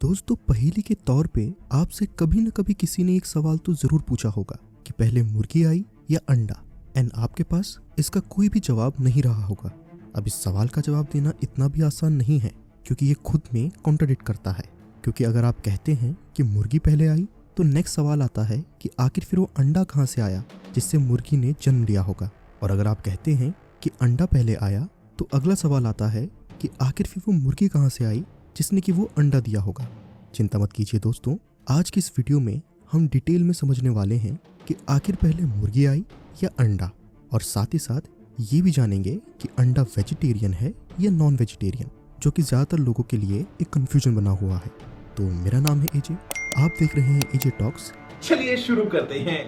दोस्तों, पहेली के तौर पे आपसे कभी न कभी किसी ने एक सवाल तो जरूर पूछा होगा कि पहले मुर्गी आई या अंडा। एंड आपके पास इसका कोई भी जवाब नहीं रहा होगा। अब इस सवाल का जवाब देना इतना भी आसान नहीं है, क्योंकि ये खुद में कॉन्ट्राडिक्ट करता है। क्योंकि अगर आप कहते हैं कि मुर्गी पहले आई, तो नेक्स्ट सवाल आता है कि आखिर फिर वो अंडा कहाँ से आया जिससे मुर्गी ने जन्म लिया होगा। और अगर आप कहते हैं कि अंडा पहले आया, तो अगला सवाल आता है कि आखिर फिर वो मुर्गी कहाँ से आई जिसने कि वो अंडा दिया होगा। चिंता मत कीजिए दोस्तों, आज की इस वीडियो में हम डिटेल में समझने वाले हैं कि आखिर पहले मुर्गी आई या अंडा, और साथ ही साथ ये भी जानेंगे कि अंडा वेजिटेरियन है या नॉन वेजिटेरियन, जो कि ज़्यादातर लोगों के लिए एक कन्फ्यूजन बना हुआ है। तो मेरा नाम है एजे, आप देख रहे हैं एजे टॉक्स। चलिए शुरू करते हैं।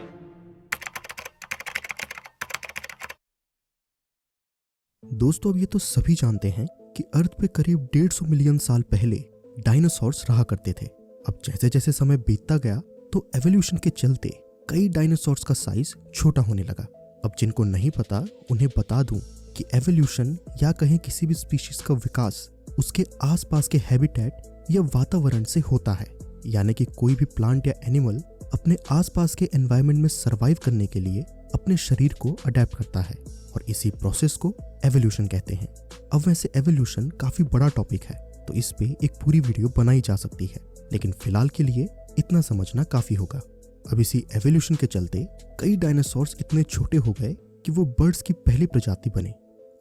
दोस्तों, अब ये तो सभी जानते हैं कि अर्थ पे करीब 150 मिलियन साल पहले डायनासोर्स रहा करते थे। अब जैसे जैसे समय बीतता गया, तो एवोल्यूशन के चलते कई डायनासोर्स का साइज छोटा होने लगा। अब जिनको नहीं पता उन्हें बता दूं कि एवोल्यूशन या कहें किसी भी स्पीशीज का विकास उसके आसपास के हैबिटेट या वातावरण से होता है। यानी कि कोई भी प्लांट या एनिमल अपने आसपास के एनवायरनमेंट में सरवाइव करने के लिए अपने शरीर को अडेप्ट करता है, और इसी प्रोसेस को एवोल्यूशन कहते हैं। अब वैसे एवोल्यूशन काफी बड़ा टॉपिक है, तो इस पे एक पूरी वीडियो बनाई जा सकती है, लेकिन फिलहाल के लिए इतना समझना काफी होगा। अब इसी एवोल्यूशन के चलते कई डायनासोर्स इतने छोटे हो गए कि वो बर्ड्स की पहली प्रजाति बने।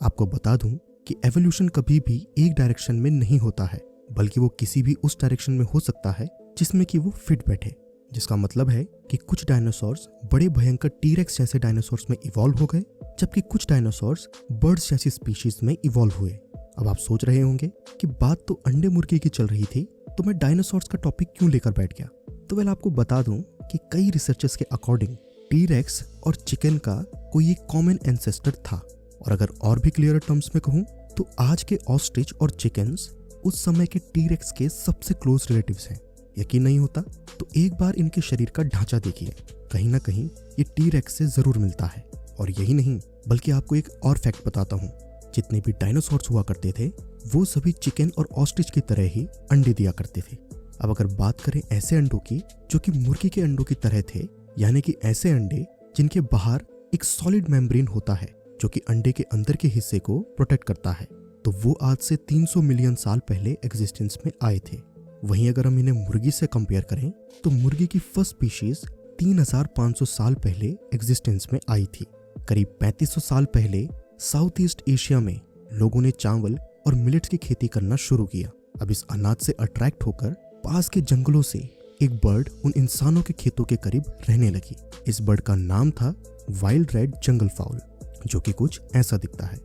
आपको बता दूं कि एवोल्यूशन कभी भी एक डायरेक्शन में नहीं होता है, बल्कि वो किसी भी उस डायरेक्शन में हो सकता है जिसमें कि वो फिट बैठे। जिसका मतलब है कि कुछ डायनासोर्स बड़े भयंकर टीरेक्स जैसे डायनासोर्स में इवॉल्व हो गए, जबकि कुछ डायनासोर्स बर्ड्स जैसी स्पीशीज में इवॉल्व हुए। अब आप सोच रहे होंगे कि बात तो अंडे मुर्गी की चल रही थी, तो मैं डायनासोर्स का टॉपिक क्यों लेकर बैठ गया। तो वेल, आपको बता दूं कि कई रिसर्चर्स के अकॉर्डिंग टीरेक्स और चिकन का कोई एक कॉमन एंसेस्टर था। और अगर और भी क्लियर टर्म्स में कहूं, तो आज के ऑस्ट्रिच और चिकन्स उस समय के टीरेक्स के सबसे क्लोज रिलेटिव्स हैं। यकीन नहीं होता तो एक बार इनके शरीर का ढांचा देखिए, कहीं ना कहीं ये टीरेक्स से जरूर मिलता है। और यही नहीं, बल्कि आपको एक और फैक्ट बताता हूँ। जितने भी डायनासोर्स हुआ करते थे, वो सभी चिकन और ऑस्ट्रिच की तरह ही अंडे दिया करते थे। अब अगर बात करें ऐसे अंडों की जो कि मुर्गी के अंडों की तरह थे, यानी कि ऐसे अंडे जिनके बाहर एक सॉलिड मेम्ब्रेन होता है जो कि अंडे के अंदर के हिस्से को प्रोटेक्ट करता है, तो वो आज से 300 मिलियन साल पहले एग्जिस्टेंस में आए थे। वहीं अगर हम इन्हें मुर्गी से कंपेयर करें, तो मुर्गी की फर्स्ट स्पीशीज 3500 साल पहले एग्जिस्टेंस में आई थी। करीब 3500 साल पहले साउथ ईस्ट एशिया में लोगों ने चावल और मिलेट्स की खेती करना शुरू किया। अब इस अनाज से अट्रैक्ट होकर पास के जंगलों से एक बर्ड उन इंसानों के खेतों के करीब रहने लगी। इस बर्ड का नाम था वाइल्ड रेड जंगल फाउल, जो कि कुछ ऐसा दिखता है।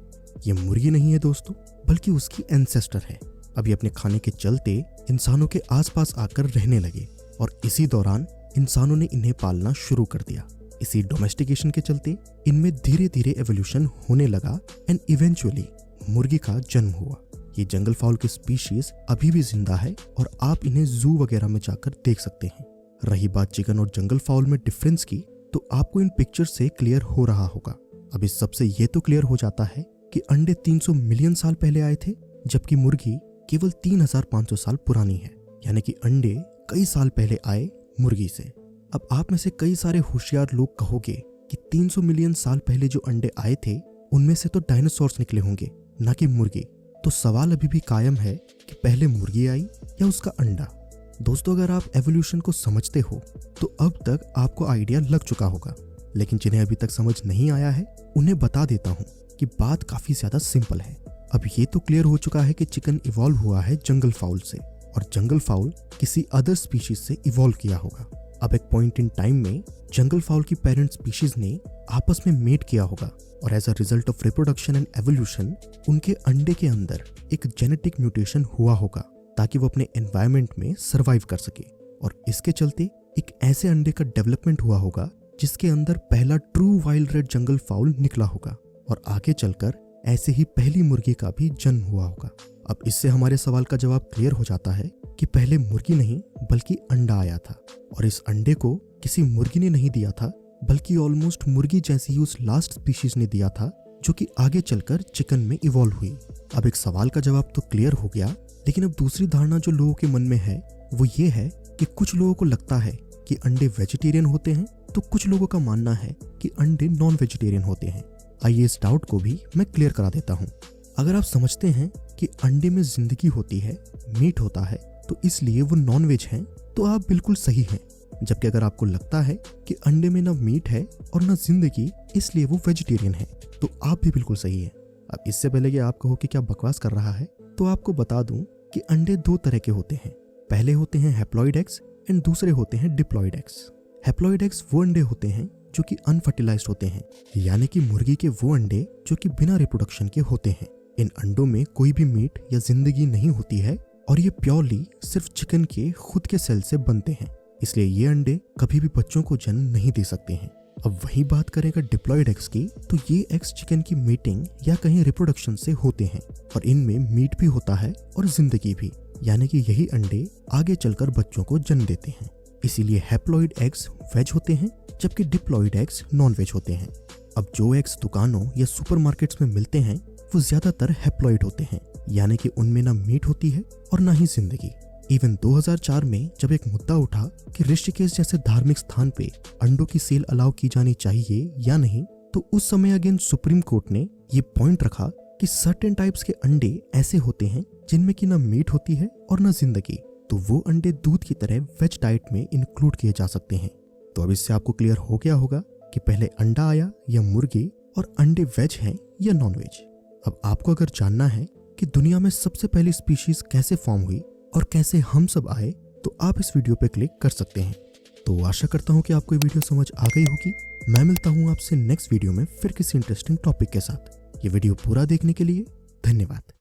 ये मुर्गी नहीं है दोस्तों, बल्कि उसकी एंसेस्टर है। अभी अपने खाने के चलते इंसानों के आसपास आकर रहने लगे, और इसी दौरान इंसानों ने इन्हें पालना शुरू कर दिया। इसी डोमेस्टिकेशन के चलते इनमें धीरे धीरे एवोल्यूशन होने लगा, एंड इवेंचुअली मुर्गी का जन्म हुआ। ये जंगल फाउल की स्पीशीज अभी भी जिंदा है, और आप इन्हें जू वगैरह में जाकर देख सकते हैं। रही बात चिकन और जंगल फाउल में डिफरेंस की, तो आपको इन पिक्चर से क्लियर हो रहा होगा। अब इस सबसे ये तो क्लियर हो जाता है कि अंडे 300 मिलियन साल पहले आए थे, जबकि मुर्गी केवल 3500 साल पुरानी है। यानी कि अंडे कई साल पहले आए मुर्गी से। अब आप में से कई सारे होशियार लोग कहोगे कि 300 मिलियन साल पहले जो अंडे आए थे, उनमें से तो डायनासोर्स निकले होंगे, ना कि मुर्गी। तो सवाल अभी भी कायम है कि पहले मुर्गी आई या उसका अंडा। दोस्तों, अगर आप एवोल्यूशन को समझते हो तो अब तक आपको आइडिया लग चुका होगा, लेकिन जिन्हें अभी तक समझ नहीं आया है उन्हें बता देता हूँ कि बात काफी ज्यादा सिंपल है। अब ये तो क्लियर हो चुका है कि चिकन इवॉल्व हुआ है जंगल फाउल से, और जंगल फाउल किसी अदर स्पीशीज से इवॉल्व किया होगा। अब एक पॉइंट इन टाइम में जंगल फाउल की पेरेंट स्पीशीज ने आपस में मेट किया होगा, और as a result of reproduction and evolution उनके अंडे के अंदर एक जेनेटिक म्यूटेशन हुआ होगा, ताकि वो अपने एनवायरनमेंट में सर्वाइव कर सके। और इसके चलते एक ऐसे अंडे का डेवलपमेंट हुआ होगा जिसके अंदर पहला ट्रू वाइल्ड रेड जंगल फाउल निकला होगा, और आगे चलकर ऐसे ही पहली मुर्गी का भी जन्म हुआ होगा। अब इससे हमारे सवाल का जवाब क्लियर हो जाता है कि पहले मुर्गी नहीं बल्कि अंडा आया था, और इस अंडे को किसी मुर्गी ने नहीं दिया था, बल्कि ऑलमोस्ट मुर्गी जैसी ही उस लास्ट स्पीशीज ने दिया था, जो कि आगे चलकर चिकन में इवॉल्व हुई। अब एक सवाल का जवाब तो क्लियर हो गया, लेकिन अब दूसरी धारणा जो लोगों के मन में है वो ये है कि कुछ लोगों को लगता है कि अंडे वेजिटेरियन होते हैं, तो कुछ लोगों का मानना है कि अंडे नॉन वेजिटेरियन होते हैं। आइए इस डाउट को भी मैं क्लियर करा देता हूँ। अगर आप समझते हैं कि अंडे में जिंदगी होती है, मीट होता है, तो इसलिए वो नॉन वेज हैं, तो आप बिल्कुल सही हैं। जबकि अगर आपको लगता है कि अंडे में ना मीट है और ना जिंदगी, इसलिए वो वेजिटेरियन है, तो आप भी बिल्कुल सही है। अब इससे पहले कि आप कहो कि क्या बकवास कर रहा है, तो आपको बता दूं कि अंडे दो तरह के होते हैं। पहले होते हैं हैप्लॉइड एग्स एंड दूसरे होते हैं डिप्लॉइड एग्स। हैप्लॉइड एग्स वो अंडे होते हैं जो कि अनफर्टिलाइज्ड होते हैं, यानी कि मुर्गी के वो अंडे जो कि बिना रिप्रोडक्शन के होते हैं। इन अंडों में कोई भी मीट या जिंदगी नहीं होती है और ये प्योरली सिर्फ चिकन के खुद के सेल से बनते हैं, इसलिए ये अंडे कभी भी बच्चों को जन्म नहीं दे सकते हैं। अब वही बात करें अगर डिप्लॉइड एग्स की, तो ये एग्स चिकन की मीटिंग या कहीं रिप्रोडक्शन से होते हैं और इनमें मीट भी होता है और जिंदगी भी, यानी कि यही अंडे आगे चलकर बच्चों को जन्म देते हैं। इसीलिए हैप्लॉइड एग्स वेज होते हैं जबकि डिप्लॉइड एग्स नॉन वेज होते हैं। अब जो एग्स दुकानों या सुपरमार्केट्स में मिलते हैं वो ज्यादातर हैप्लॉइड होते हैं, यानी कि उनमें ना मीट होती है और ना ही जिंदगी। इवन 2004 में जब एक मुद्दा उठा कि ऋषिकेश जैसे धार्मिक स्थान पे अंडों की सेल अलाउ की जानी चाहिए या नहीं, तो उस समय अगेन सुप्रीम कोर्ट ने ये पॉइंट रखा कि सर्टेन टाइप्स के अंडे ऐसे होते हैं जिनमें कि ना मीट होती है और ना जिंदगी, तो वो अंडे दूध की तरह वेज डाइट में इंक्लूड किए जा सकते हैं। तो अब इससे आपको क्लियर हो गया होगा कि पहले अंडा आया या मुर्गी, और अंडे वेज हैं या नॉन वेज। अब आपको अगर जानना है कि दुनिया में सबसे पहली स्पीशीज कैसे फॉर्म हुई और कैसे हम सब आए, तो आप इस वीडियो पे क्लिक कर सकते हैं। तो आशा करता हूँ कि आपको ये वीडियो समझ आ गई होगी। मैं मिलता हूँ आपसे नेक्स्ट वीडियो में फिर किसी इंटरेस्टिंग टॉपिक के साथ। ये वीडियो पूरा देखने के लिए धन्यवाद।